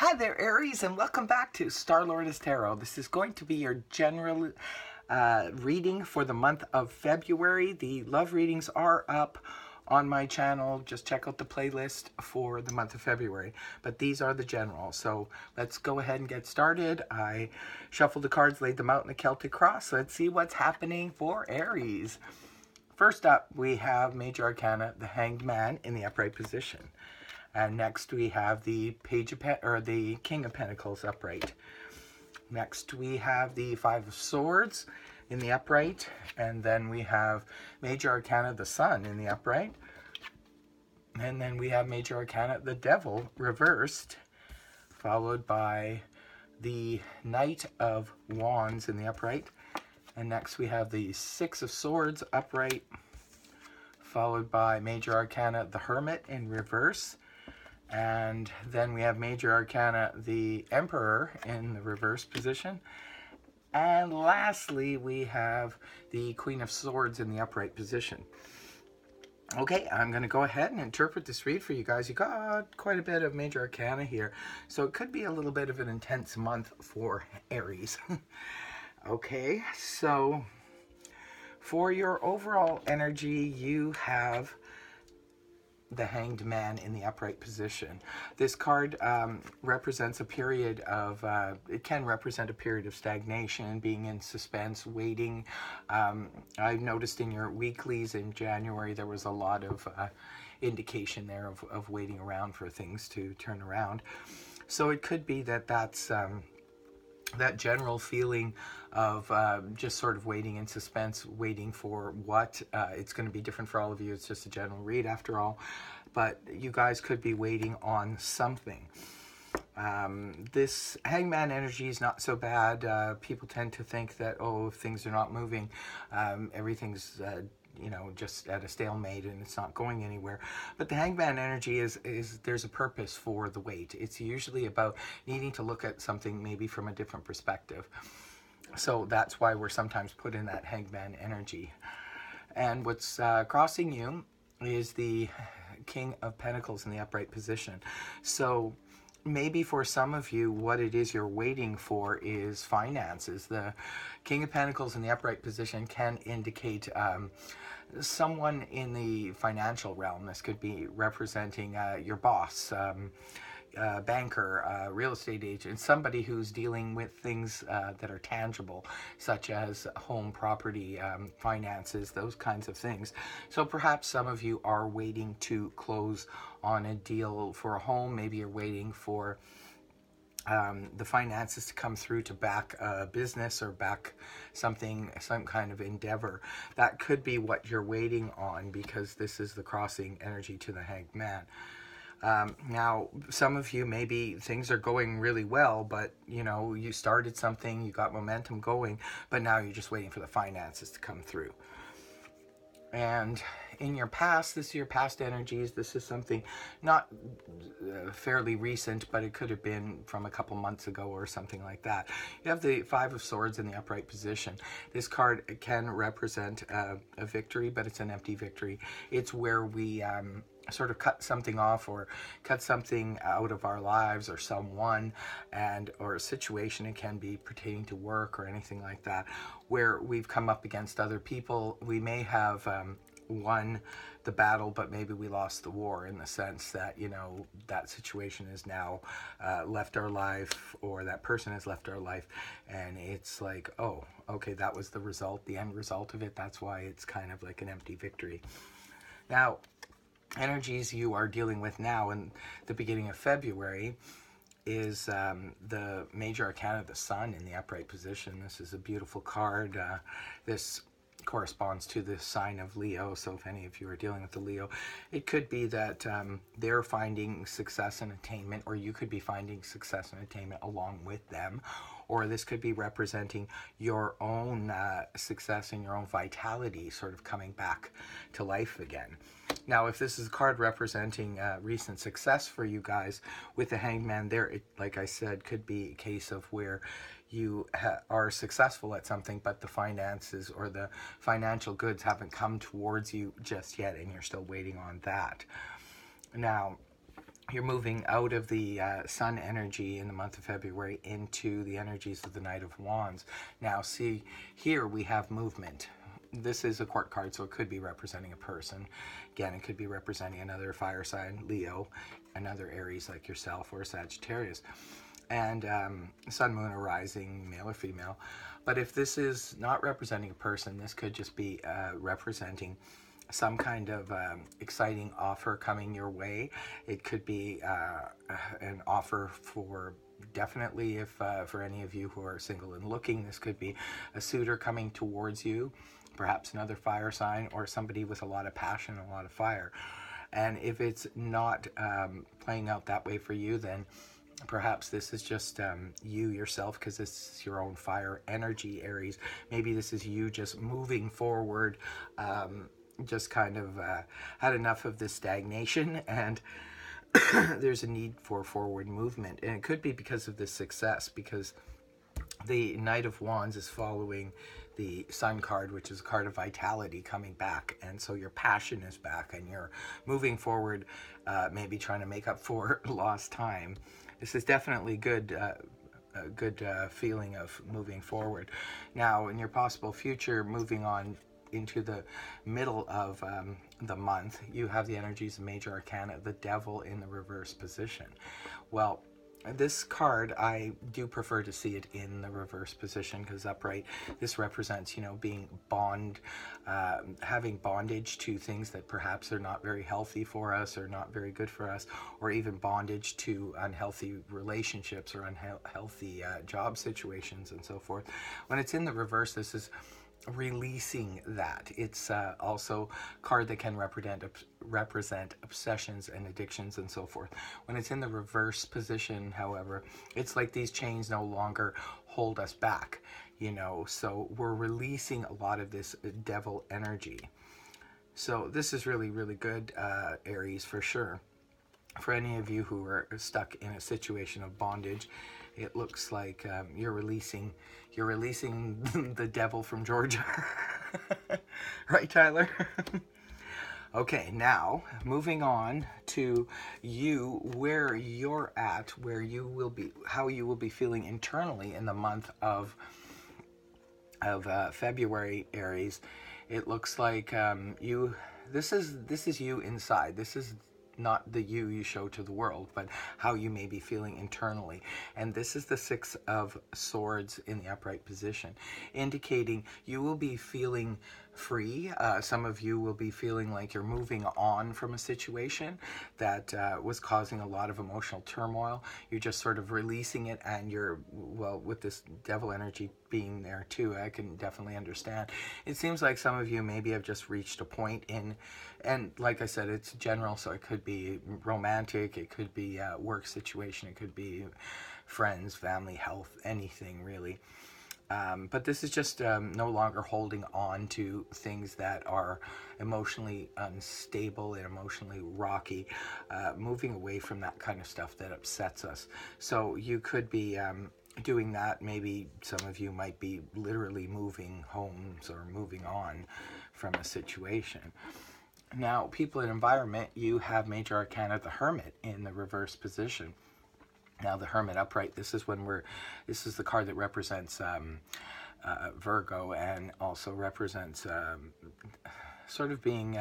Hi there, Aries, and welcome back to Star-Lord Tarot. This is going to be your general reading for the month of February. The love readings are up on my channel. Just check out the playlist for the month of February. But these are the general. So let's go ahead and get started. I shuffled the cards, laid them out in a Celtic cross. Let's see what's happening for Aries. First up, we have Major Arcana, the Hanged Man in the upright position. And next we have the the King of Pentacles upright. Next we have the Five of Swords in the upright. And then we have Major Arcana, the Sun in the upright. And then we have Major Arcana, the Devil reversed, followed by the Knight of Wands in the upright. And next we have the Six of Swords upright, followed by Major Arcana, the Hermit in reverse. And then we have Major Arcana, the Emperor in the reverse position. And lastly, we have the Queen of Swords in the upright position. Okay, I'm going to go ahead and interpret this read for you guys. You got quite a bit of Major Arcana here, so it could be a little bit of an intense month for Aries. Okay, so for your overall energy, you have the Hanged Man in the upright position. This card represents a period of, it can represent a period of stagnation, being in suspense, waiting. I've noticed in your weeklies in January, there was a lot of indication there of waiting around for things to turn around. So it could be that that's that general feeling of just sort of waiting in suspense, waiting for what. It's going to be different for all of you. It's just a general read after all. But you guys could be waiting on something. This Hangman energy is not so bad. People tend to think that, oh, if things are not moving, everything's just at a stalemate and it's not going anywhere. But the Hangman energy is there's a purpose for the wait. It's usually about needing to look at something maybe from a different perspective. So that's why we're sometimes put in that Hangman energy. And what's crossing you is the King of Pentacles in the upright position. So maybe for some of you, what it is you're waiting for is finances. The King of Pentacles in the upright position can indicate someone in the financial realm. This could be representing your boss, banker, real estate agent, somebody who's dealing with things that are tangible, such as home, property, finances, those kinds of things. So perhaps some of you are waiting to close on a deal for a home. Maybe you're waiting for the finances to come through to back a business or back some kind of endeavor. That could be what you're waiting on, because this is the crossing energy to the Hanged Man. Now, some of you, maybe things are going really well, but you started something, you got momentum going, but now you're just waiting for the finances to come through. And in your past, this is your past energies. This is something not fairly recent, but it could have been from a couple months ago or something like that. You have the Five of Swords in the upright position. This card can represent a victory, but it's an empty victory. It's where we sort of cut something off or cut something out of our lives or someone or a situation. It can be pertaining to work or anything like that, where we've come up against other people. We may have won the battle, but maybe we lost the war, in the sense that that situation is now left our life, or that person has left our life, and it's like, oh, okay, that was the result, the end result of it. That's why it's kind of like an empty victory. Now, energies you are dealing with now in the beginning of February is the Major Arcana, the Sun in the upright position. This is a beautiful card. This corresponds to the sign of Leo, so if any of you are dealing with the Leo, it could be that they're finding success and attainment, or you could be finding success and attainment along with them, or this could be representing your own success and your own vitality sort of coming back to life again. Now, if this is a card representing recent success for you guys with the Hanged Man there, it, like I said, could be a case of where you are successful at something, but the finances or the financial goods haven't come towards you just yet, and you're still waiting on that. Now, you're moving out of the sun energy in the month of February into the energies of the Knight of Wands. Now, see, here we have movement. This is a court card, so it could be representing a person. Again, it could be representing another fire sign, Leo, another Aries like yourself, or Sagittarius. And sun, moon, or rising, male or female. But if this is not representing a person, this could just be representing some kind of exciting offer coming your way. It could be an offer for, definitely, if for any of you who are single and looking, this could be a suitor coming towards you, perhaps another fire sign, or somebody with a lot of passion, a lot of fire. And if it's not playing out that way for you, then perhaps this is just you yourself, because this is your own fire energy, Aries. Maybe this is you just moving forward, just kind of had enough of this stagnation, and there's a need for forward movement. And it could be because of this success, because the Knight of Wands is following the Sun card, which is a card of vitality coming back, and so your passion is back and you're moving forward, maybe trying to make up for lost time. This is definitely good, a good feeling of moving forward. Now, in your possible future, moving on into the middle of the month, you have the energies of Major Arcana, the Devil in the reverse position. Well, this card, I do prefer to see it in the reverse position, because upright, this represents, you know, being having bondage to things that perhaps are not very healthy for us, or not very good for us, or even bondage to unhealthy relationships or unhealthy job situations and so forth. When it's in the reverse, this is releasing that. It's also a card that can represent obsessions and addictions and so forth. When it's in the reverse position, however, it's like these chains no longer hold us back, you know, so we're releasing a lot of this devil energy. So this is really, really good, Aries, for sure. For any of you who are stuck in a situation of bondage, it looks like you're releasing the devil from Georgia. Right, Tyler? Okay, now moving on to you, where you're at, where you will be, how you will be feeling internally in the month of February, Aries. It looks like this is you inside. This is not the you show to the world, but how you may be feeling internally. And this is the Six of Swords in the upright position, indicating you will be feeling free. Some of you will be feeling like you're moving on from a situation that was causing a lot of emotional turmoil. You're just sort of releasing it, and you're, well, with this devil energy being there too, I can definitely understand. It seems like some of you maybe have just reached a point in, and like I said, it's general, so it could be romantic, it could be a work situation, it could be friends, family, health, anything really. But this is just no longer holding on to things that are emotionally unstable and emotionally rocky, moving away from that kind of stuff that upsets us. So you could be doing that. Maybe some of you might be literally moving homes or moving on from a situation. Now, people and environment, you have Major Arcana, the Hermit, in the reverse position. Now, the Hermit upright, this is the card that represents Virgo, and also represents sort of being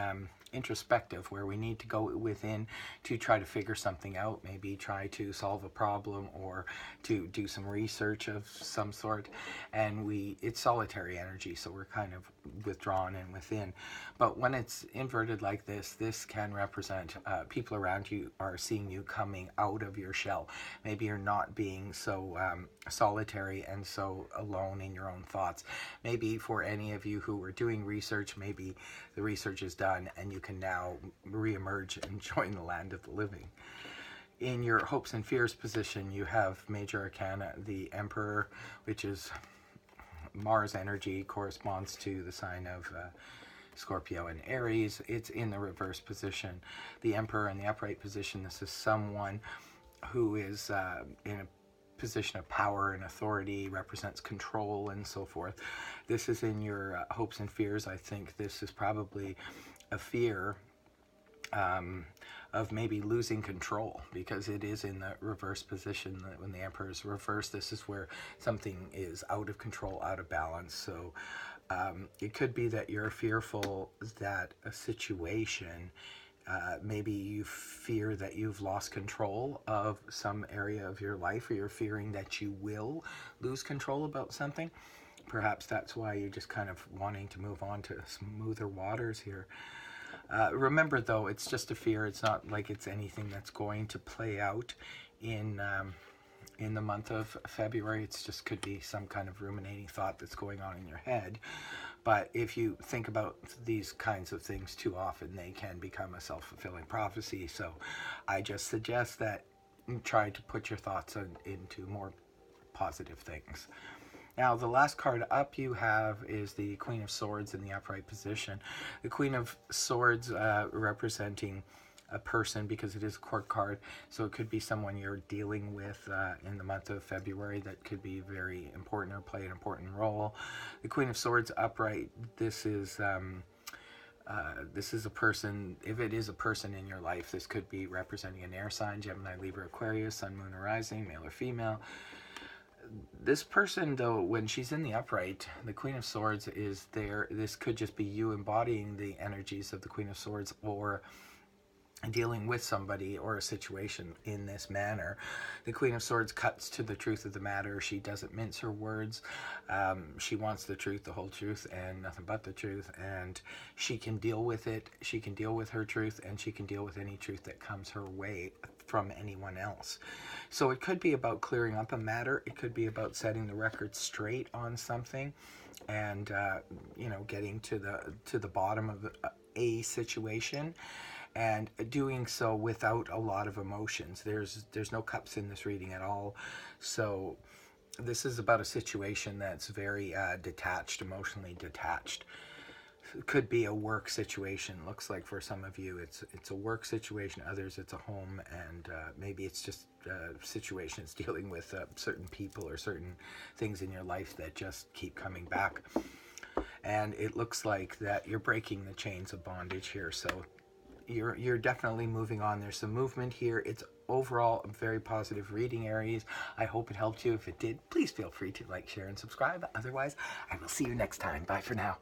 introspective, where we need to go within to try to figure something out, maybe try to solve a problem or to do some research of some sort. And it's solitary energy, so we're kind of withdrawn and within. But when it's inverted like this can represent people around you are seeing you coming out of your shell. Maybe you're not being so solitary and so alone in your own thoughts. Maybe for any of you who were doing research, maybe the research is done and you can now re-emerge and join the land of the living. In your hopes and fears position, you have Major Arcana, the Emperor, which is Mars energy, corresponds to the sign of Scorpio and Aries. It's in the reverse position. The Emperor in the upright position, this is someone who is in a position of power and authority, represents control and so forth. This is in your hopes and fears. I think this is probably a fear of maybe losing control, because it is in the reverse position. When the Emperor is reversed, this is where something is out of control, out of balance. So it could be that you're fearful that a situation, maybe you fear that you've lost control of some area of your life, or you're fearing that you will lose control about something. Perhaps that's why you're just kind of wanting to move on to smoother waters here. Remember, though, it's just a fear. It's not like it's anything that's going to play out in the month of February. It's just could be some kind of ruminating thought that's going on in your head. But if you think about these kinds of things too often, they can become a self-fulfilling prophecy. So I just suggest that you try to put your thoughts into more positive things. Now, the last card up you have is the Queen of Swords in the upright position. The Queen of Swords representing a person, because it is a court card, so it could be someone you're dealing with in the month of February that could be very important or play an important role. The Queen of Swords upright, this is a person. If it is a person in your life, this could be representing an air sign: Gemini, Libra, Aquarius, Sun, Moon, or Rising, male or female. This person, though, when she's in the upright, the Queen of Swords is there. This could just be you embodying the energies of the Queen of Swords, or dealing with somebody or a situation in this manner. The Queen of Swords cuts to the truth of the matter. She doesn't mince her words. She wants the truth, the whole truth, and nothing but the truth. And she can deal with it. She can deal with her truth, and she can deal with any truth that comes her way from anyone else. So it could be about clearing up a matter. It could be about setting the record straight on something, and getting to the bottom of a situation, and doing so without a lot of emotions. There's no cups in this reading at all. So this is about a situation that's very detached, emotionally detached. It could be a work situation. Looks like for some of you it's a work situation, others it's a home, and maybe it's just situations dealing with certain people or certain things in your life that just keep coming back. And it looks like that you're breaking the chains of bondage here. So you're definitely moving on. There's some movement here. It's overall a very positive reading, Aries. I hope it helped you. If it did, please feel free to like, share, and subscribe. Otherwise, I will see you next time. Bye for now.